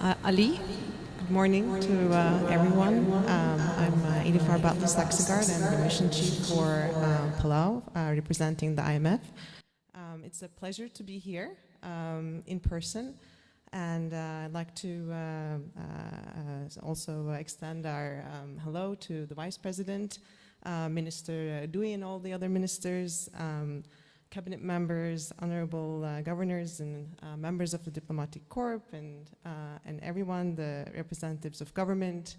Ali. Good morning to everyone. I'm Ilifar Batlı-Saksegard. I'm the mission chief for Palau, representing the IMF. It's a pleasure to be here in person, and I'd like to also extend our hello to the Vice President, Minister Dewey, and all the other ministers, cabinet members, honorable governors, and members of the diplomatic corps, and everyone, the representatives of government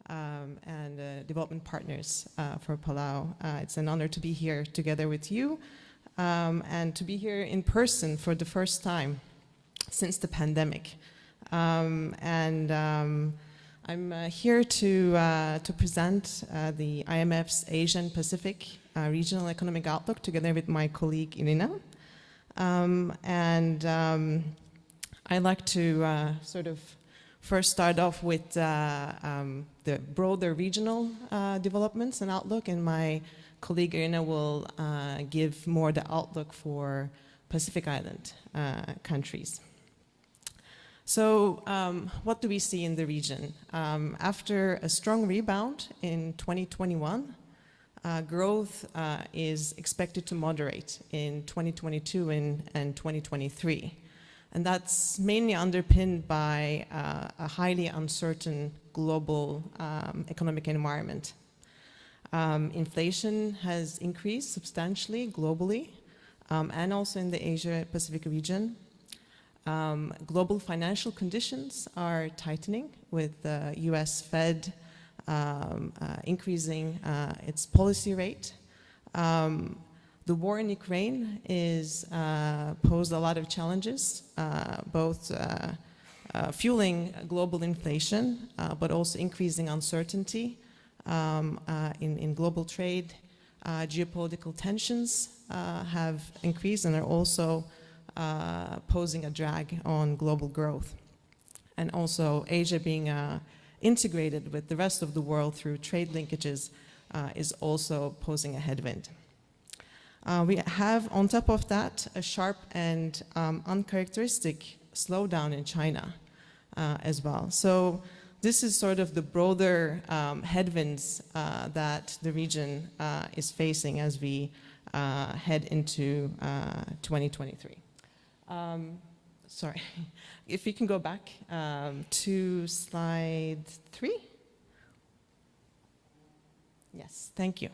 and development partners for Palau. It's an honor to be here together with you and to be here in person for the first time since the pandemic. I'm here to present the IMF's Asian Pacific Regional Economic Outlook together with my colleague Irina. I'd like to sort of first start off with the broader regional developments and outlook, and my colleague Irina will give more the outlook for Pacific Island countries. So what do we see in the region? After a strong rebound in 2021, growth is expected to moderate in 2022 and 2023. And that's mainly underpinned by a highly uncertain global economic environment. Inflation has increased substantially globally and also in the Asia-Pacific region. Global financial conditions are tightening, with the US Fed increasing its policy rate. The war in Ukraine is posed a lot of challenges, both fueling global inflation, but also increasing uncertainty in global trade. Geopolitical tensions have increased and are also posing a drag on global growth. And also Asia being integrated with the rest of the world through trade linkages is also posing a headwind. We have, on top of that, a sharp and uncharacteristic slowdown in China as well. So this is sort of the broader headwinds that the region is facing as we head into 2023. Sorry, if we can go back to slide 3. Yes, thank you.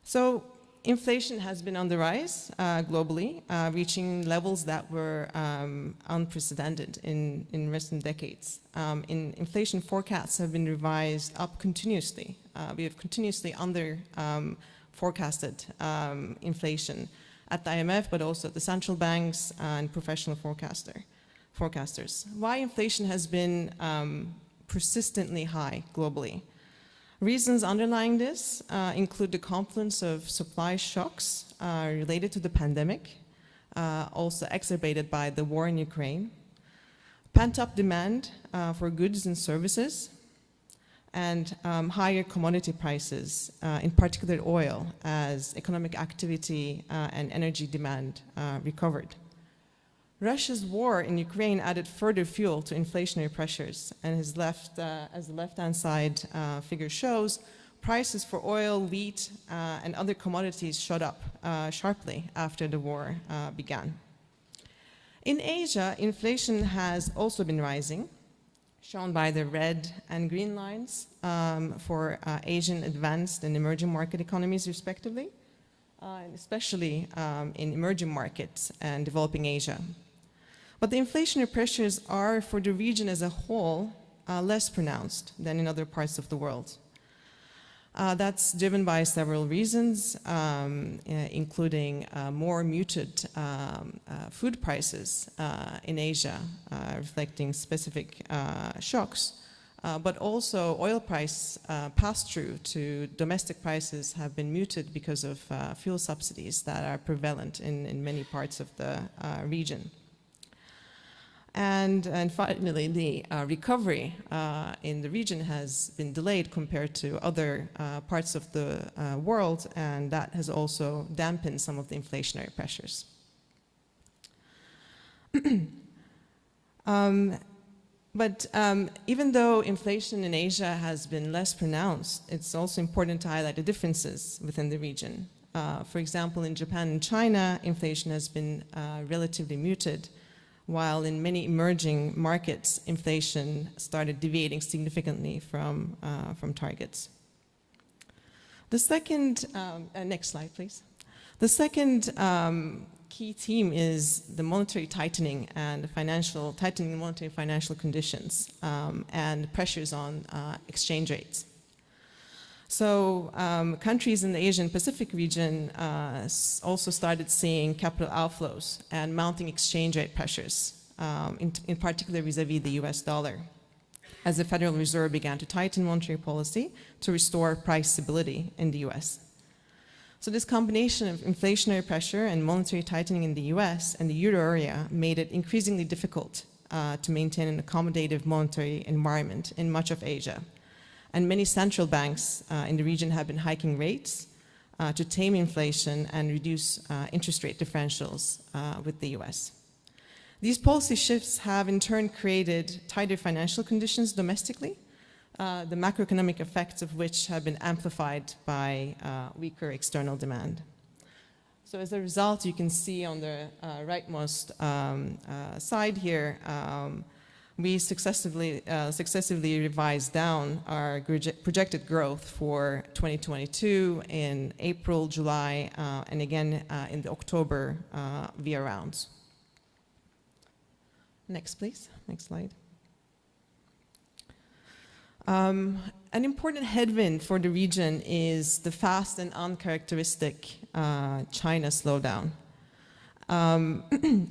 So inflation has been on the rise globally, reaching levels that were unprecedented in recent decades. Inflation forecasts have been revised up continuously. We have continuously forecasted inflation at the IMF, but also at the central banks and professional forecasters. Why inflation has been persistently high globally? Reasons underlying this include the confluence of supply shocks related to the pandemic, also exacerbated by the war in Ukraine, pent-up demand for goods and services, and higher commodity prices, in particular oil, as economic activity and energy demand recovered. Russia's war in Ukraine added further fuel to inflationary pressures, and as the left-hand side figure shows, prices for oil, wheat, and other commodities shot up sharply after the war began. In Asia, inflation has also been rising, shown by the red and green lines for Asian advanced and emerging market economies respectively, and especially in emerging markets and developing Asia. But the inflationary pressures are, for the region as a whole, less pronounced than in other parts of the world. That's driven by several reasons, including more muted food prices in Asia, reflecting specific shocks, but also oil price pass-through to domestic prices have been muted because of fuel subsidies that are prevalent in many parts of the region. And finally, the recovery in the region has been delayed compared to other parts of the world, and that has also dampened some of the inflationary pressures. But even though inflation in Asia has been less pronounced, it's also important to highlight the differences within the region. For example, in Japan and China, inflation has been relatively muted, while in many emerging markets, inflation started deviating significantly from targets. The second, next slide, please. The second key theme is the monetary tightening and the tightening monetary financial conditions and pressures on exchange rates. So countries in the Asian Pacific region also started seeing capital outflows and mounting exchange rate pressures, in particular vis-a-vis the US dollar, as the Federal Reserve began to tighten monetary policy to restore price stability in the US. So this combination of inflationary pressure and monetary tightening in the US and the euro area made it increasingly difficult to maintain an accommodative monetary environment in much of Asia. And many central banks in the region have been hiking rates to tame inflation and reduce interest rate differentials with the US. These policy shifts have in turn created tighter financial conditions domestically, the macroeconomic effects of which have been amplified by weaker external demand. So as a result, you can see on the rightmost side here, we successively revised down our projected growth for 2022 in April, July, and again in the October via rounds. Next, please. Next slide. An important headwind for the region is the fast and uncharacteristic China slowdown.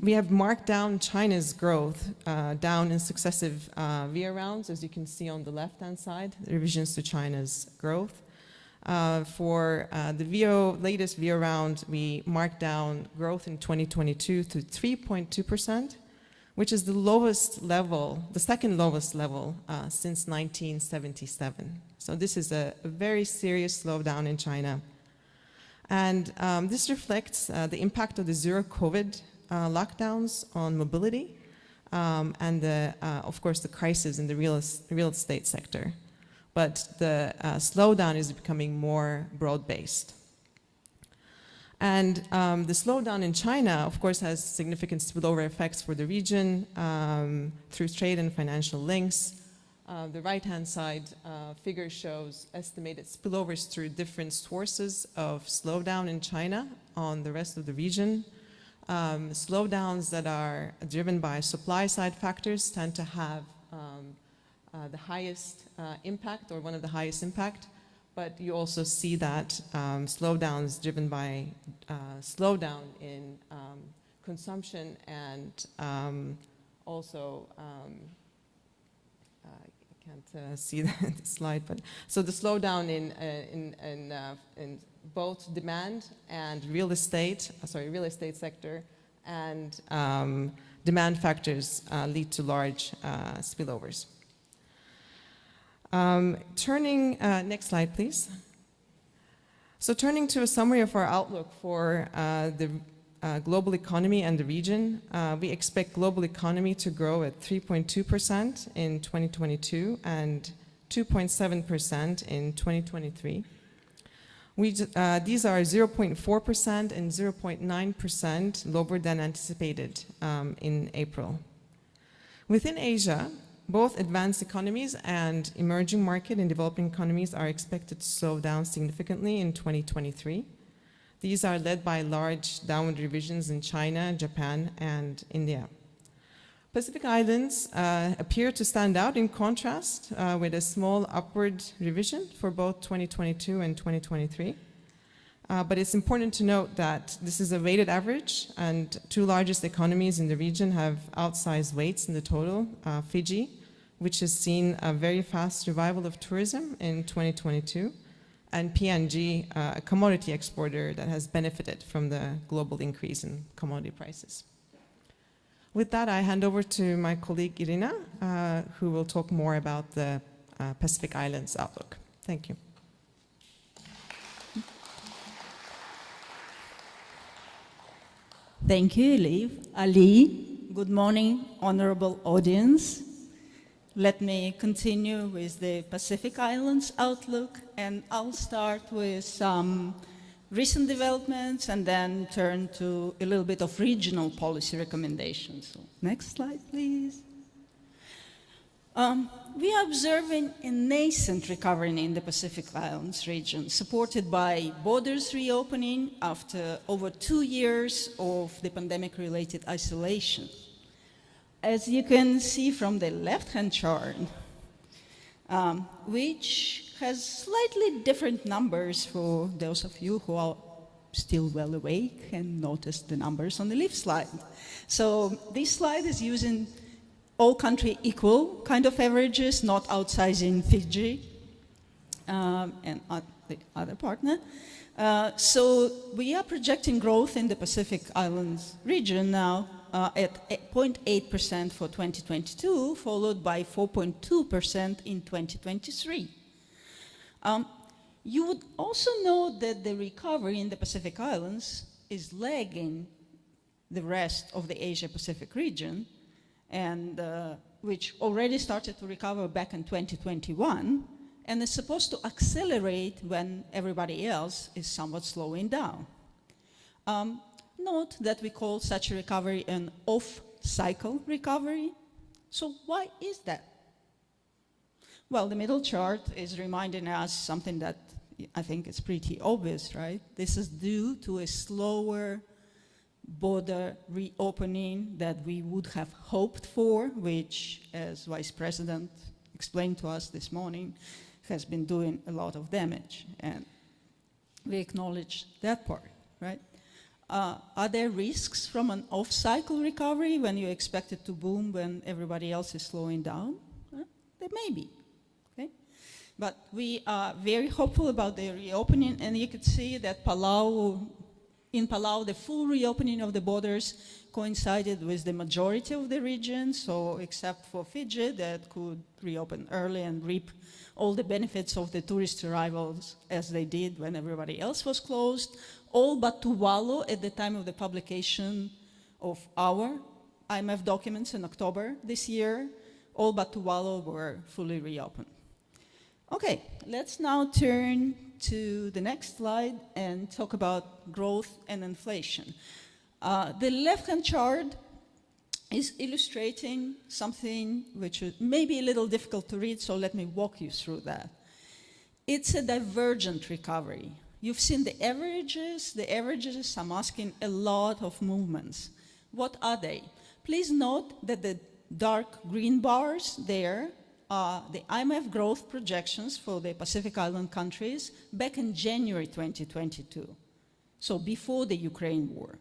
We have marked down China's growth down in successive via rounds, as you can see on the left-hand side, revisions to China's growth. For the latest via round, we marked down growth in 2022 to 3.2%, which is the lowest level, the second lowest level since 1977. So this is a very serious slowdown in China. And this reflects the impact of the zero-COVID lockdowns on mobility and, of course, the crisis in the real estate sector. But the slowdown is becoming more broad-based. And the slowdown in China, of course, has significant spillover effects for the region through trade and financial links. The right-hand side figure shows estimated spillovers through different sources of slowdown in China on the rest of the region. Slowdowns that are driven by supply-side factors tend to have the highest impact, or one of the highest impact. But you also see that slowdowns driven by slowdown in consumption and also, I can't see the slide, but so the slowdown in both demand and real estate sector and demand factors lead to large spillovers. Next slide, please. So turning to a summary of our outlook for the global economy and the region, we expect global economy to grow at 3.2% in 2022 and 2.7% in 2023. These are 0.4% and 0.9% lower than anticipated in April. Within Asia, both advanced economies and emerging market and developing economies are expected to slow down significantly in 2023. These are led by large downward revisions in China, Japan, and India. Pacific Islands appear to stand out in contrast with a small upward revision for both 2022 and 2023. But it's important to note that this is a weighted average, and two largest economies in the region have outsized weights in the total. Fiji, which has seen a very fast revival of tourism in 2022, and PNG, a commodity exporter that has benefited from the global increase in commodity prices. With that, I hand over to my colleague Irina, who will talk more about the Pacific Islands outlook. Thank you. Thank you, Ali. Good morning, honorable audience. let me continue with the Pacific Islands outlook, and I'll start with some recent developments and then turn to a little bit of regional policy recommendations. So, next slide, please. We are observing a nascent recovery in the Pacific Islands region, supported by borders reopening after over 2 years of the pandemic-related isolation. As you can see from the left-hand chart, which has slightly different numbers for those of you who are still well awake and noticed the numbers on the left slide. So this slide is using all country equal kind of averages, not outsizing Fiji and the other partner. So we are projecting growth in the Pacific Islands region now at 0.8% for 2022, followed by 4.2% in 2023. You would also note that the recovery in the Pacific Islands is lagging the rest of the Asia-Pacific region, and which already started to recover back in 2021, and is supposed to accelerate when everybody else is somewhat slowing down. Note that we call such a recovery an off-cycle recovery. So why is that? Well, the middle chart is reminding us something that I think is pretty obvious, right? This is due to a slower border reopening that we would have hoped for, which, as Vice President explained to us this morning, has been doing a lot of damage. And we acknowledge that part, right? Are there risks from an off-cycle recovery when you expect it to boom when everybody else is slowing down? There may be, okay? But we are very hopeful about the reopening, and you could see that in Palau, the full reopening of the borders coincided with the majority of the region, so except for Fiji, that could reopen early and reap all the benefits of the tourist arrivals as they did when everybody else was closed, all but Tuvalu at the time of the publication of our IMF documents in October this year, all but Tuvalu were fully reopened. Okay, let's now turn to the next slide and talk about growth and inflation. The left-hand chart is illustrating something which may be a little difficult to read, so let me walk you through that. It's a divergent recovery. You've seen the averages. The averages are masking a lot of movements. What are they? Please note that the dark green bars there are the IMF growth projections for the Pacific Island countries back in January 2022, so before the Ukraine war.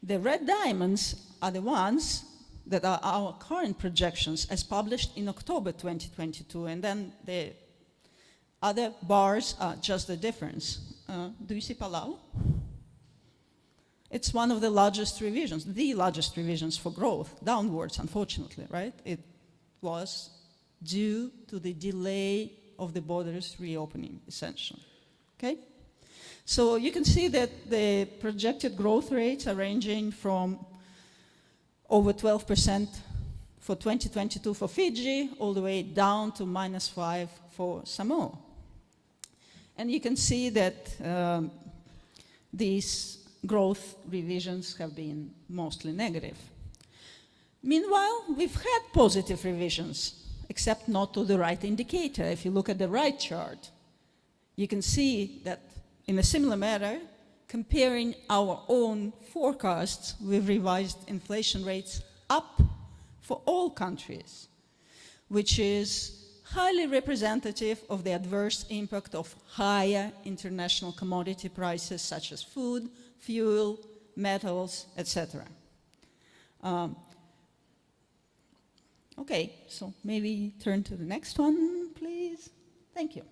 The red diamonds are the ones that are our current projections as published in October 2022, and then the other bars are just the difference. Do you see Palau? It's one of the largest revisions for growth, downwards, unfortunately, right? It was due to the delay of the borders reopening, essentially, okay? So you can see that the projected growth rates are ranging from over 12% for 2022 for Fiji, all the way down to -5% for Samoa. And you can see that these growth revisions have been mostly negative. Meanwhile, we've had positive revisions, except not to the right indicator. If you look at the right chart, you can see that in a similar manner, comparing our own forecasts, we've revised inflation rates up for all countries, which is highly representative of the adverse impact of higher international commodity prices such as food, fuel, metals, etc. Okay, so maybe turn to the next one, please. Thank you.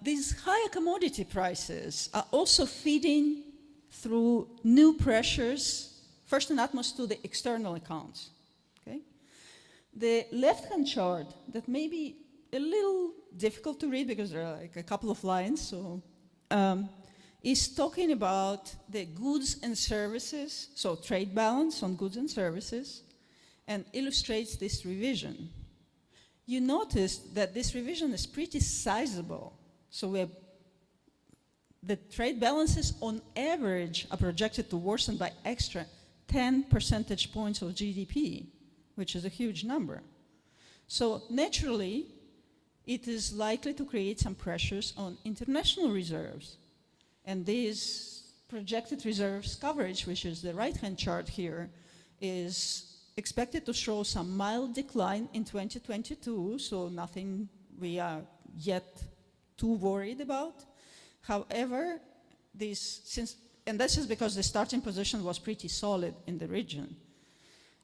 These higher commodity prices are also feeding through new pressures, first and utmost to the external accounts. Okay? The left-hand chart, that may be a little difficult to read because there are like a couple of lines, so is talking about the goods and services, so trade balance on goods and services, and illustrates this revision. You notice that this revision is pretty sizable. So the trade balances on average are projected to worsen by extra 10 percentage points of GDP, which is a huge number. So naturally, it is likely to create some pressures on international reserves. And these projected reserves coverage, which is the right-hand chart here, is expected to show some mild decline in 2022, so nothing we are yet too worried about. However, this is because the starting position was pretty solid in the region,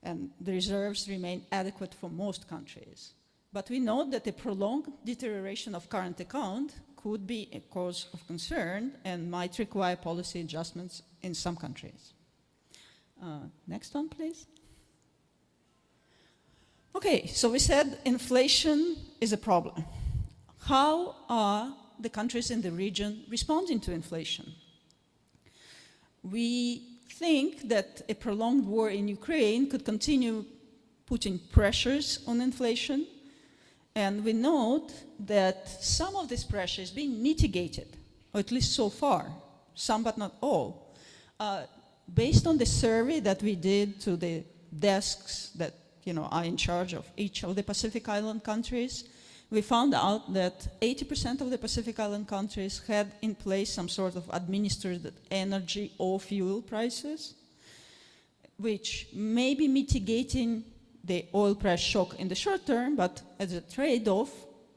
and the reserves remain adequate for most countries. But we note that a prolonged deterioration of current account could be a cause of concern and might require policy adjustments in some countries. Next one, please. Okay, so we said inflation is a problem. How are the countries in the region responding to inflation? We think that a prolonged war in Ukraine could continue putting pressures on inflation, and we note that some of this pressure is being mitigated, or at least so far, some but not all. Based on the survey that we did to the desks that are in charge of each of the Pacific Island countries, we found out that 80% of the Pacific Island countries had in place some sort of administered energy or fuel prices, which may be mitigating the oil price shock in the short term, but as a trade-off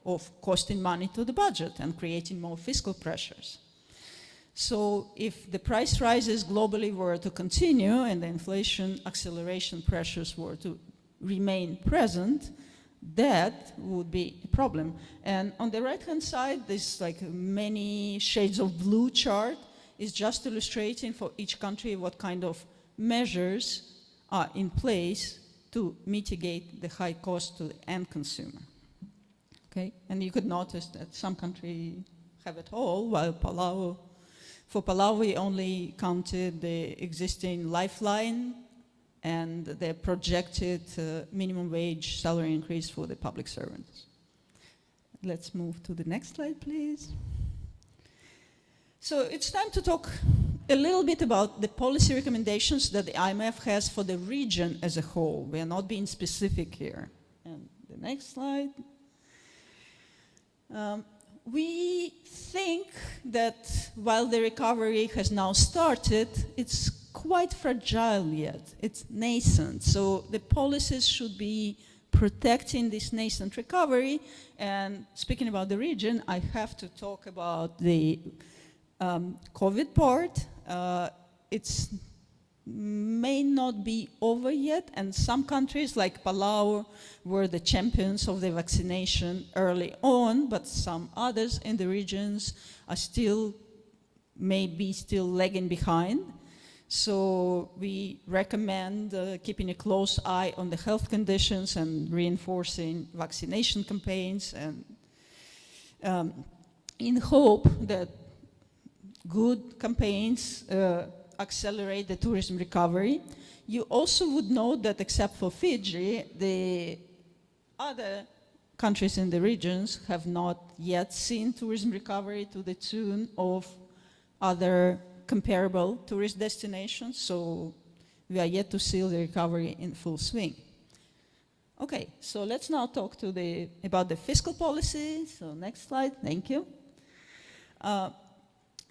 of costing money to the budget and creating more fiscal pressures. So if the price rises globally were to continue and the inflation acceleration pressures were to remain present, that would be a problem. And on the right-hand side, this like many shades of blue chart is just illustrating for each country what kind of measures are in place to mitigate the high cost to the end consumer. Okay, and you could notice that some countries have it all, while for Palau we only counted the existing lifeline and the projected minimum wage salary increase for the public servants. Let's move to the next slide, please. So it's time to talk a little bit about the policy recommendations that the IMF has for the region as a whole. We are not being specific here. And the next slide. We think that while the recovery has now started, it's quite fragile yet. It's nascent. So the policies should be protecting this nascent recovery. And speaking about the region, I have to talk about the COVID part. It may not be over yet, and some countries like Palau were the champions of the vaccination early on, but some others in the regions are may be still lagging behind. So we recommend keeping a close eye on the health conditions and reinforcing vaccination campaigns, and in hope that good campaigns accelerate the tourism recovery. You also would note that except for Fiji, the other countries in the regions have not yet seen tourism recovery to the tune of other comparable tourist destinations, so we are yet to see the recovery in full swing. Okay, so let's now talk about the fiscal policy. So next slide, thank you.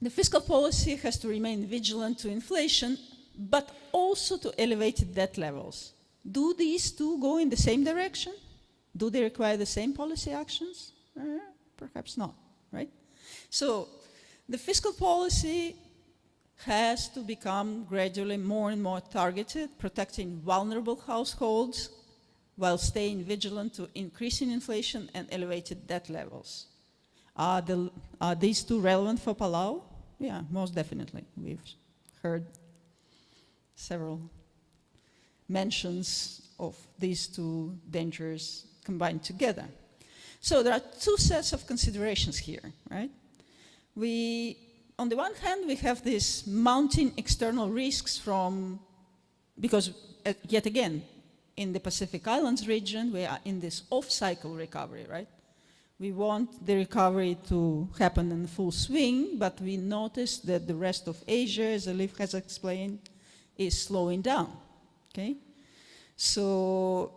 The fiscal policy has to remain vigilant to inflation, but also to elevated debt levels. Do these two go in the same direction? Do they require the same policy actions? Perhaps not, right? So the fiscal policy has to become gradually more and more targeted, protecting vulnerable households while staying vigilant to increasing inflation and elevated debt levels. Are these two relevant for Palau? Yeah, most definitely. We've heard several mentions of these two dangers combined together. So there are two sets of considerations here, right? On the one hand, we have these mounting external risks because yet again, in the Pacific Islands region, we are in this off-cycle recovery, right? We want the recovery to happen in full swing, but we notice that the rest of Asia, as Elif has explained, is slowing down, okay? So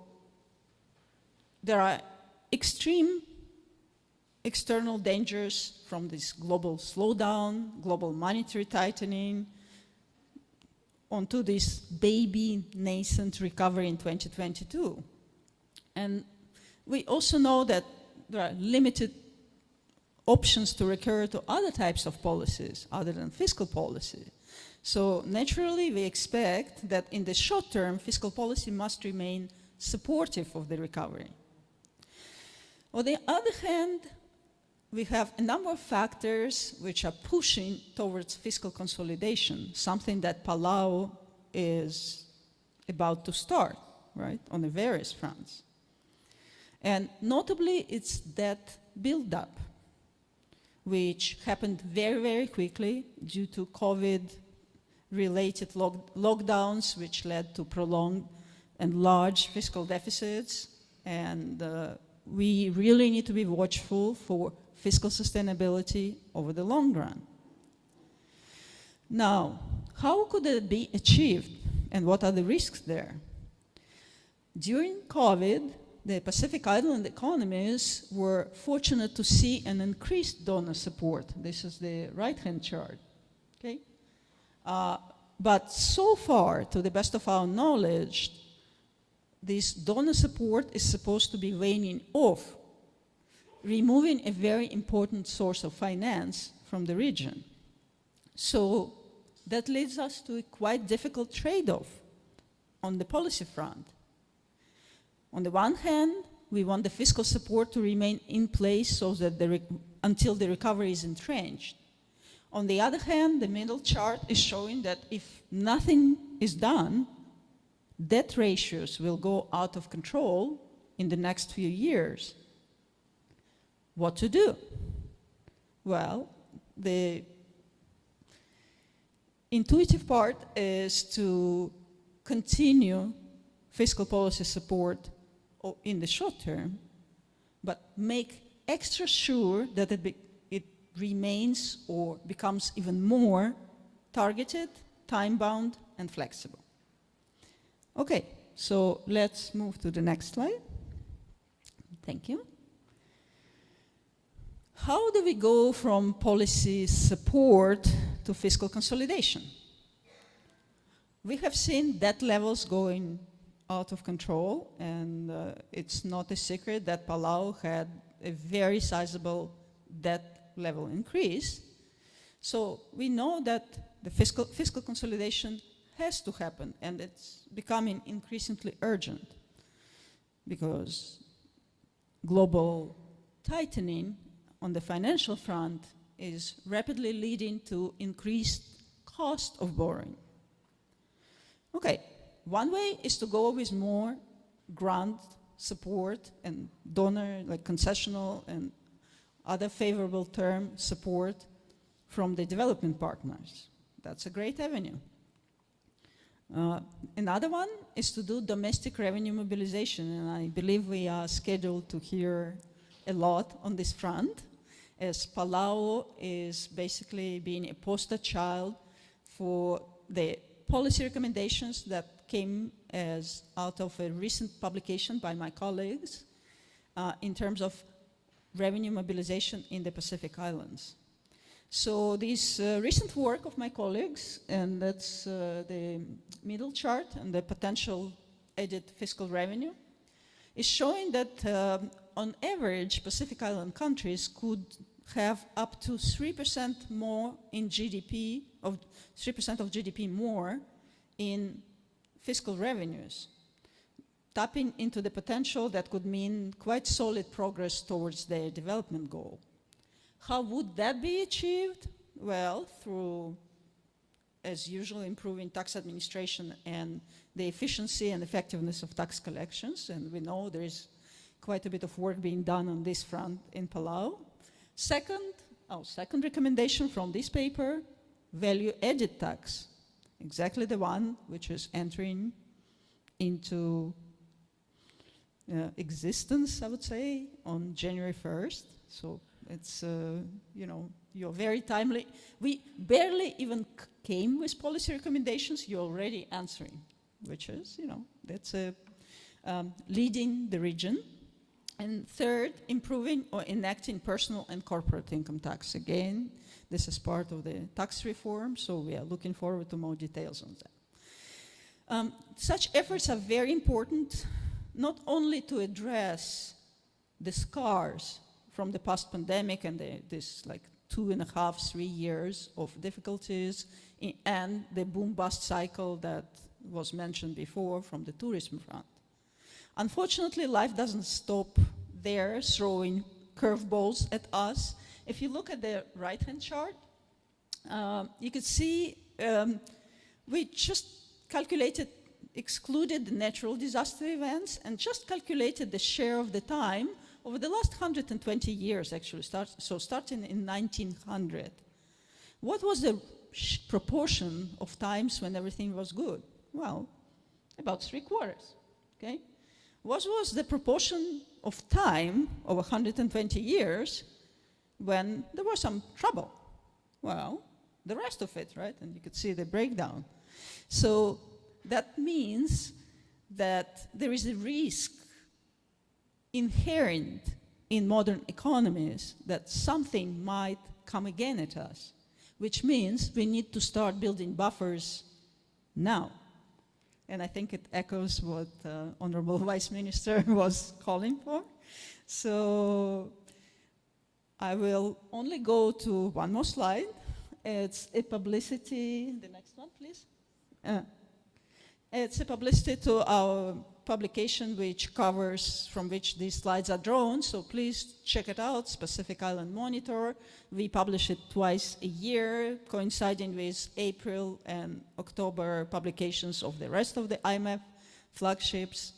there are extreme external dangers from this global slowdown, global monetary tightening, onto this baby nascent recovery in 2022. And we also know that there are limited options to recur to other types of policies other than fiscal policy. So naturally, we expect that in the short term, fiscal policy must remain supportive of the recovery. On the other hand, we have a number of factors which are pushing towards fiscal consolidation, something that Palau is about to start, right, on the various fronts. And notably, it's that build-up, which happened very, very quickly due to COVID-related lockdowns, which led to prolonged and large fiscal deficits. And we really need to be watchful for fiscal sustainability over the long run. Now, how could it be achieved, and what are the risks there? During COVID, the Pacific Island economies were fortunate to see an increased donor support. This is the right-hand chart, okay? But so far, to the best of our knowledge, this donor support is supposed to be waning off, removing a very important source of finance from the region. So that leads us to a quite difficult trade-off on the policy front. On the one hand, we want the fiscal support to remain in place so that until the recovery is entrenched. On the other hand, the middle chart is showing that if nothing is done, debt ratios will go out of control in the next few years. What to do? Well, the intuitive part is to continue fiscal policy support in the short term, but make extra sure that it remains or becomes even more targeted, time-bound, and flexible. Okay, so let's move to the next slide. Thank you. How do we go from policy support to fiscal consolidation? We have seen debt levels going out of control, and it's not a secret that Palau had a very sizable debt level increase. So we know that the fiscal consolidation has to happen, and it's becoming increasingly urgent because global tightening on the financial front is rapidly leading to increased cost of borrowing. Okay, one way is to go with more grant support and donor, like concessional and other favorable term support from the development partners. That's a great avenue. Another one is to do domestic revenue mobilization, and I believe we are scheduled to hear a lot on this front, as Palau is basically being a poster child for the policy recommendations that came as out of a recent publication by my colleagues in terms of revenue mobilization in the Pacific Islands. So this recent work of my colleagues, and that's the middle chart and the potential added fiscal revenue, is showing that on average, Pacific Island countries could have up to 3% more in GDP, 3% of GDP more in fiscal revenues, tapping into the potential that could mean quite solid progress towards their development goal. How would that be achieved? Well, through, as usual, improving tax administration and the efficiency and effectiveness of tax collections, and we know there is quite a bit of work being done on this front in Palau. Second recommendation from this paper, value-added tax, exactly the one which is entering into existence, I would say, on January 1st. So it's, you know, you're very timely. We barely even came with policy recommendations. You're already answering, which is, you know, that's leading the region. And third, improving or enacting personal and corporate income tax. Again, this is part of the tax reform, so we are looking forward to more details on that. Such efforts are very important, not only to address the scars from the past pandemic and this like 2.5, 3 years of difficulties and the boom-bust cycle that was mentioned before from the tourism front. Unfortunately, life doesn't stop there, throwing curveballs at us. If you look at the right-hand chart, you can see we just calculated, excluded the natural disaster events and just calculated the share of the time over the last 120 years, actually, so starting in 1900. What was the proportion of times when everything was good? Well, about 3/4, okay? What was the proportion of time over 120 years when there was some trouble? Well, the rest of it, right? And you could see the breakdown. So that means that there is a risk inherent in modern economies that something might come again at us, which means we need to start building buffers now. And I think it echoes what Honorable Vice Minister was calling for. So I will only go to one more slide. It's a publicity, the next one, please. It's a publicity to our publication which covers, from which these slides are drawn, so please check it out, Pacific Island Monitor. We publish it twice a year, coinciding with April and October publications of the rest of the IMF flagships.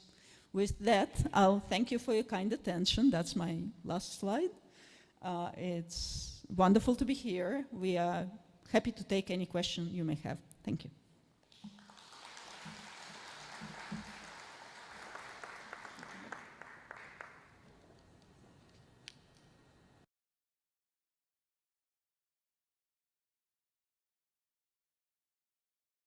With that, I'll thank you for your kind attention. That's my last slide. It's wonderful to be here. We are happy to take any question you may have. Thank you.